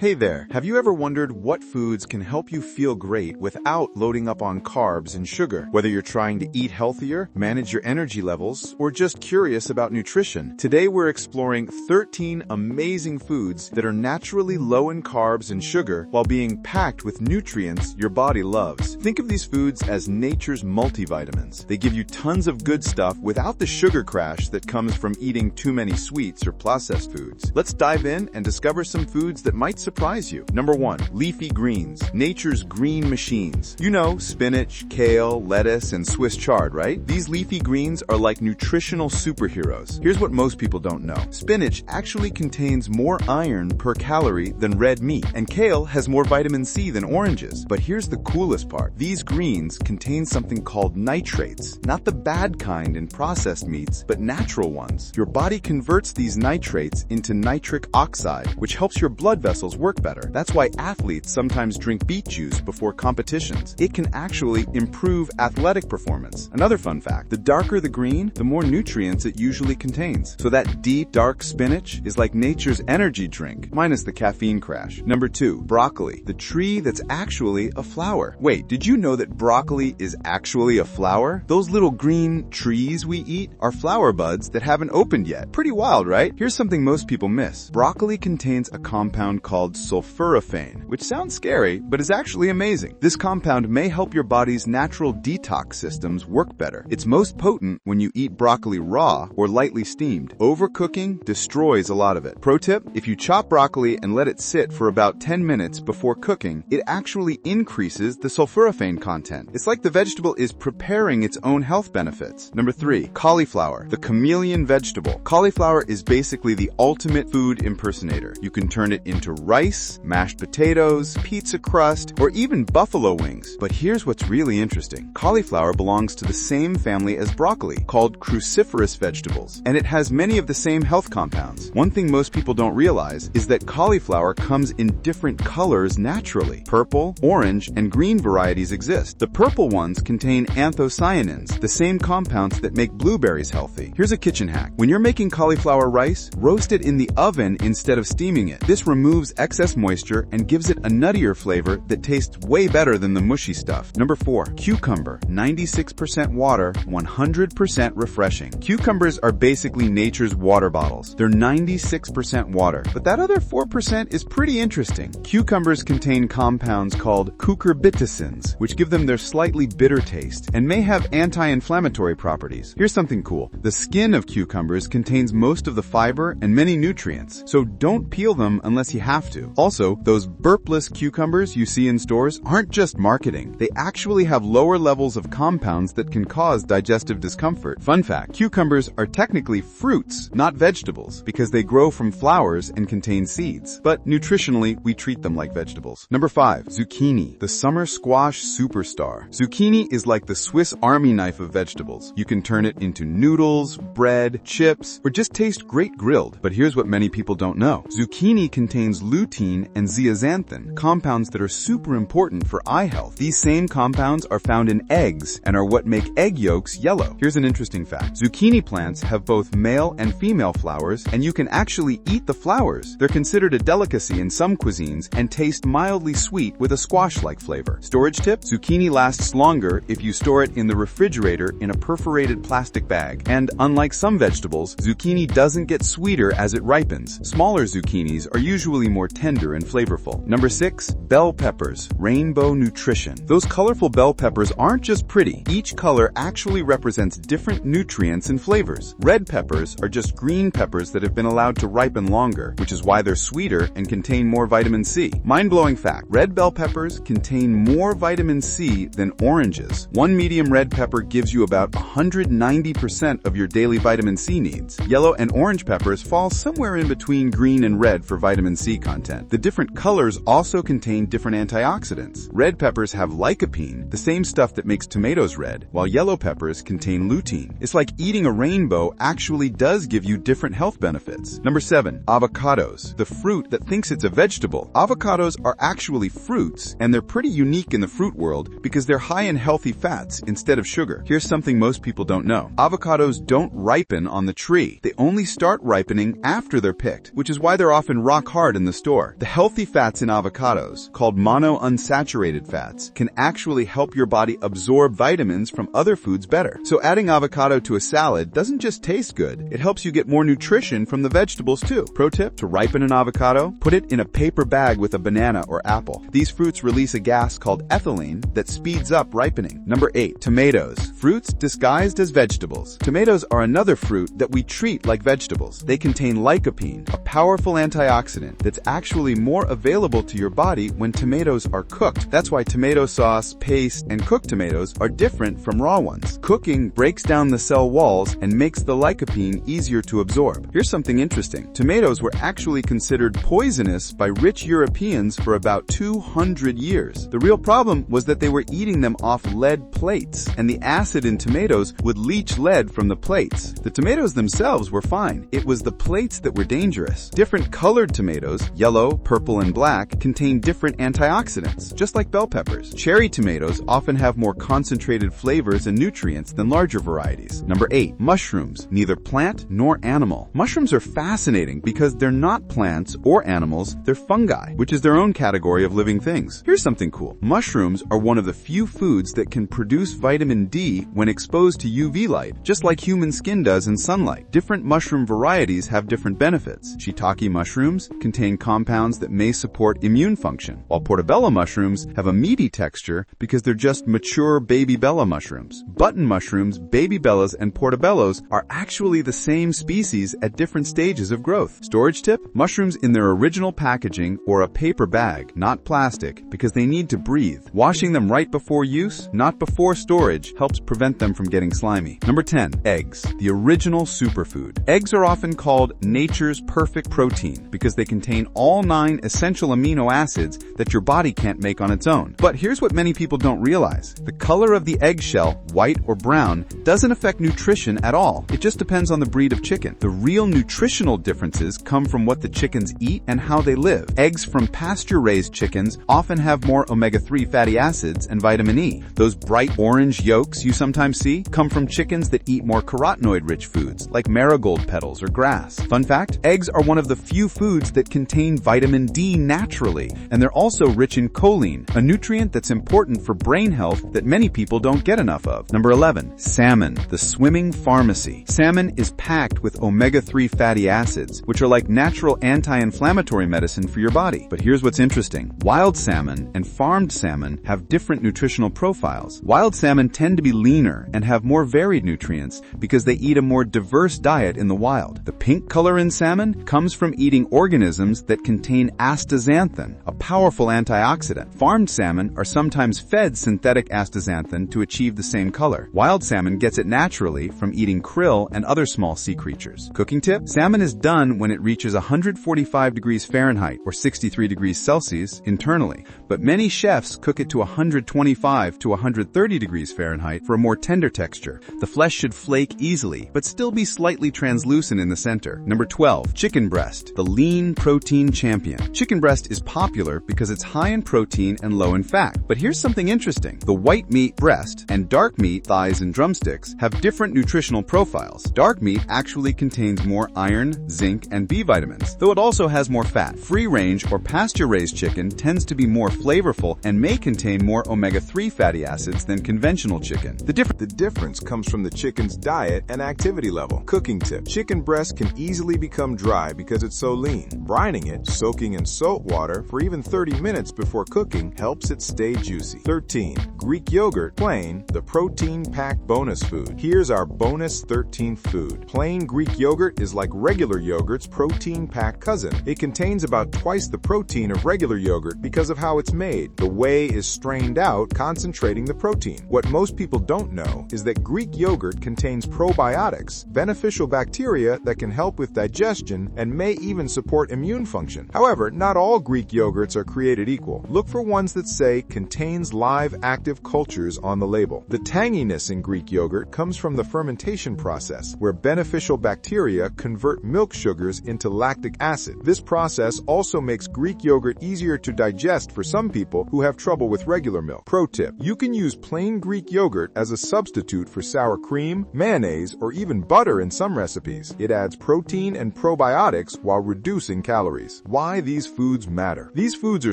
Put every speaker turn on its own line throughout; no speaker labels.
Hey there, have you ever wondered what foods can help you feel great without loading up on carbs and sugar? Whether you're trying to eat healthier, manage your energy levels, or just curious about nutrition, today we're exploring 13 amazing foods that are naturally low in carbs and sugar while being packed with nutrients your body loves. Think of these foods as nature's multivitamins. They give you tons of good stuff without the sugar crash that comes from eating too many sweets or processed foods. Let's dive in and discover some foods that might surprise you. Number 1. Leafy greens. Nature's green machines. You know, spinach, kale, lettuce, and Swiss chard, right? These leafy greens are like nutritional superheroes. Here's what most people don't know. Spinach actually contains more iron per calorie than red meat, and kale has more vitamin C than oranges. But here's the coolest part. These greens contain something called nitrates. Not the bad kind in processed meats, but natural ones. Your body converts these nitrates into nitric oxide, which helps your blood vessels work better. That's why athletes sometimes drink beet juice before competitions. It can actually improve athletic performance. Another fun fact, the darker the green, the more nutrients it usually contains. So that deep, dark spinach is like nature's energy drink, minus the caffeine crash. Number 2, broccoli, the tree that's actually a flower. Wait, did you know that broccoli is actually a flower? Those little green trees we eat are flower buds that haven't opened yet. Pretty wild, right? Here's something most people miss. Broccoli contains a compound called sulforaphane, which sounds scary, but is actually amazing. This compound may help your body's natural detox systems work better. It's most potent when you eat broccoli raw or lightly steamed. Overcooking destroys a lot of it. Pro tip, if you chop broccoli and let it sit for about 10 minutes before cooking, it actually increases the sulforaphane content. It's like the vegetable is preparing its own health benefits. Number 3, cauliflower, the chameleon vegetable. Cauliflower is basically the ultimate food impersonator. You can turn it into rice, mashed potatoes, pizza crust, or even buffalo wings. But here's what's really interesting. Cauliflower belongs to the same family as broccoli, called cruciferous vegetables, and it has many of the same health compounds. One thing most people don't realize is that cauliflower comes in different colors naturally. Purple, orange, and green varieties exist. The purple ones contain anthocyanins, the same compounds that make blueberries healthy. Here's a kitchen hack. When you're making cauliflower rice, roast it in the oven instead of steaming it. This removes excess moisture and gives it a nuttier flavor that tastes way better than the mushy stuff. Number 4, cucumber, 96% water, 100% refreshing. Cucumbers are basically nature's water bottles. They're 96% water, but that other 4% is pretty interesting. Cucumbers contain compounds called cucurbitacins, which give them their slightly bitter taste and may have anti-inflammatory properties. Here's something cool. The skin of cucumbers contains most of the fiber and many nutrients, so don't peel them unless you have to. Also, those burpless cucumbers you see in stores aren't just marketing. They actually have lower levels of compounds that can cause digestive discomfort. Fun fact, cucumbers are technically fruits, not vegetables, because they grow from flowers and contain seeds. But nutritionally, we treat them like vegetables. Number 5, zucchini, the summer squash superstar. Zucchini is like the Swiss Army knife of vegetables. You can turn it into noodles, bread, chips, or just taste great grilled. But here's what many people don't know. Zucchini contains lutein and zeaxanthin, compounds that are super important for eye health. These same compounds are found in eggs and are what make egg yolks yellow. Here's an interesting fact. Zucchini plants have both male and female flowers, and you can actually eat the flowers. They're considered a delicacy in some cuisines and taste mildly sweet with a squash-like flavor. Storage tip, zucchini lasts longer if you store it in the refrigerator in a perforated plastic bag. And unlike some vegetables, zucchini doesn't get sweeter as it ripens. Smaller zucchinis are usually more tender and flavorful. Number 6, bell peppers, rainbow nutrition. Those colorful bell peppers aren't just pretty. Each color actually represents different nutrients and flavors. Red peppers are just green peppers that have been allowed to ripen longer, which is why they're sweeter and contain more vitamin C. Mind-blowing fact, red bell peppers contain more vitamin C than oranges. One medium red pepper gives you about 190% of your daily vitamin C needs. Yellow and orange peppers fall somewhere in between green and red for vitamin C content. The different colors also contain different antioxidants. Red peppers have lycopene, the same stuff that makes tomatoes red, while yellow peppers contain lutein. It's like eating a rainbow actually does give you different health benefits. Number 7, avocados, the fruit that thinks it's a vegetable. Avocados are actually fruits, and they're pretty unique in the fruit world because they're high in healthy fats instead of sugar. Here's something most people don't know. Avocados don't ripen on the tree. They only start ripening after they're picked, which is why they're often rock hard in the store. store. The healthy fats in avocados, called monounsaturated fats, can actually help your body absorb vitamins from other foods better. So adding avocado to a salad doesn't just taste good, it helps you get more nutrition from the vegetables too. Pro tip, to ripen an avocado, put it in a paper bag with a banana or apple. These fruits release a gas called ethylene that speeds up ripening. Number 8, tomatoes. Fruits disguised as vegetables. Tomatoes are another fruit that we treat like vegetables. They contain lycopene, a powerful antioxidant that's actually more available to your body when tomatoes are cooked. That's why tomato sauce, paste, and cooked tomatoes are different from raw ones. Cooking breaks down the cell walls and makes the lycopene easier to absorb. Here's something interesting. Tomatoes were actually considered poisonous by rich Europeans for about 200 years. The real problem was that they were eating them off lead plates, and the acid in tomatoes would leach lead from the plates. The tomatoes themselves were fine. It was the plates that were dangerous. Different colored tomatoes, yellow, purple, and black, contain different antioxidants, just like bell peppers. Cherry tomatoes often have more concentrated flavors and nutrients than larger varieties. Number 8, mushrooms, neither plant nor animal. Mushrooms are fascinating because they're not plants or animals, they're fungi, which is their own category of living things. Here's something cool. Mushrooms are one of the few foods that can produce vitamin D when exposed to UV light, just like human skin does in sunlight. Different mushroom varieties have different benefits. Shiitake mushrooms contain compounds that may support immune function, while portobello mushrooms have a meaty texture because they're just mature baby bella mushrooms. Button mushrooms, baby bellas, and portobellos are actually the same species at different stages of growth. Storage tip: mushrooms in their original packaging or a paper bag, not plastic, because they need to breathe. Washing them right before use, not before storage, helps prevent them from getting slimy. Number 10, eggs, the original superfood. Eggs are often called nature's perfect protein because they contain all 9 essential amino acids that your body can't make on its own. But here's what many people don't realize. The color of the eggshell, white or brown, doesn't affect nutrition at all. It just depends on the breed of chicken. The real nutritional differences come from what the chickens eat and how they live. Eggs from pasture-raised chickens often have more omega-3 fatty acids and vitamin E. Those bright orange yolks you sometimes see come from chickens that eat more carotenoid-rich foods, like marigold petals or grass. Fun fact, eggs are one of the few foods that contain vitamin D naturally, and they're also rich in choline, a nutrient that's important for brain health that many people don't get enough of. Number 11, salmon, the swimming pharmacy. Salmon is packed with omega-3 fatty acids, which are like natural anti-inflammatory medicine for your body. But here's what's interesting. Wild salmon and farmed salmon have different nutritional profiles. Wild salmon tend to be leaner and have more varied nutrients because they eat a more diverse diet in the wild. The pink color in salmon comes from eating organisms that contain astaxanthin, a powerful antioxidant. Farmed salmon are sometimes fed synthetic astaxanthin to achieve the same color. Wild salmon gets it naturally from eating krill and other small sea creatures. Cooking tip: salmon is done when it reaches 145 degrees Fahrenheit or 63 degrees Celsius internally, but many chefs cook it to 125 to 130 degrees Fahrenheit for a more tender texture. The flesh should flake easily, but still be slightly translucent in the center. Number 12, chicken breast, the lean protein champion. Chicken breast is popular because it's high in protein and low in fat. But here's something interesting. The white meat breast and dark meat thighs and drumsticks have different nutritional profiles. Dark meat actually contains more iron, zinc, and B vitamins, though it also has more fat. Free-range or pasture-raised chicken tends to be more flavorful and may contain more omega-3 fatty acids than conventional chicken. The difference comes from the chicken's diet and activity level. Cooking tip: chicken breast can easily become dry because it's so lean. Brining it, soaking in salt water for even 30 minutes before cooking helps it stay juicy. 13. Greek yogurt, plain, the protein-packed bonus food. Here's our bonus 13th food. Plain Greek yogurt is like regular yogurt's protein-packed cousin. It contains about twice the protein of regular yogurt because of how it's made. The whey is strained out, concentrating the protein. What most people don't know is that Greek yogurt contains probiotics, beneficial bacteria that can help with digestion and may even support immune function. However, not all Greek yogurts are created equal. Look for ones that say contains live active cultures on the label. The tanginess in Greek yogurt comes from the fermentation process, where beneficial bacteria convert milk sugars into lactic acid. This process also makes Greek yogurt easier to digest for some people who have trouble with regular milk. Pro tip: you can use plain Greek yogurt as a substitute for sour cream, mayonnaise, or even butter in some recipes. It adds protein and probiotics while reducing calories. is why these foods matter. These foods are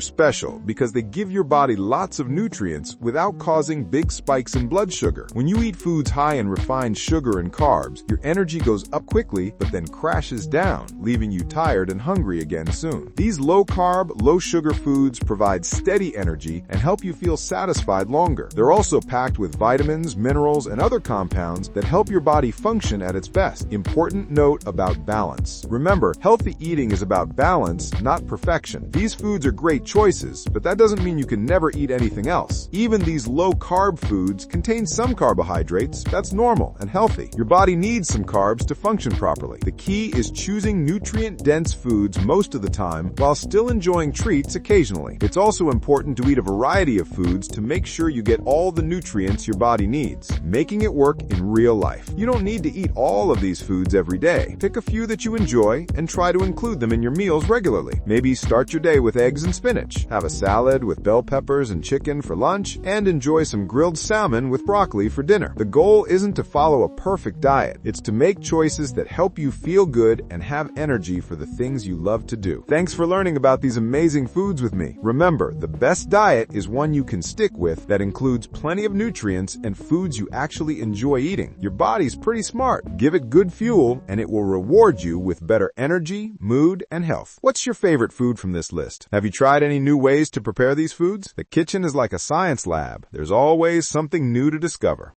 special because they give your body lots of nutrients without causing big spikes in blood sugar. When you eat foods high in refined sugar and carbs, your energy goes up quickly but then crashes down, leaving you tired and hungry again soon. These low-carb, low-sugar foods provide steady energy and help you feel satisfied longer. They're also packed with vitamins, minerals, and other compounds that help your body function at its best. Important note about balance. Remember, healthy eating is about balance, not perfection. These foods are great choices, but that doesn't mean you can never eat anything else. Even these low-carb foods contain some carbohydrates. That's normal and healthy. Your body needs some carbs to function properly. The key is choosing nutrient-dense foods most of the time while still enjoying treats occasionally. It's also important to eat a variety of foods to make sure you get all the nutrients your body needs, making it work in real life. You don't need to eat all of these foods every day. Pick a few that you enjoy and try to include them in your meals regularly. Maybe start your day with eggs and spinach, have a salad with bell peppers and chicken for lunch, and enjoy some grilled salmon with broccoli for dinner. The goal isn't to follow a perfect diet. It's to make choices that help you feel good and have energy for the things you love to do. Thanks for learning about these amazing foods with me. Remember, the best diet is one you can stick with that includes plenty of nutrients and foods you actually enjoy eating. Your body's pretty smart. Give it good fuel and it will reward you with better energy, mood, and health. What's your favorite food from this list? Have you tried any new ways to prepare these foods? The kitchen is like a science lab. There's always something new to discover.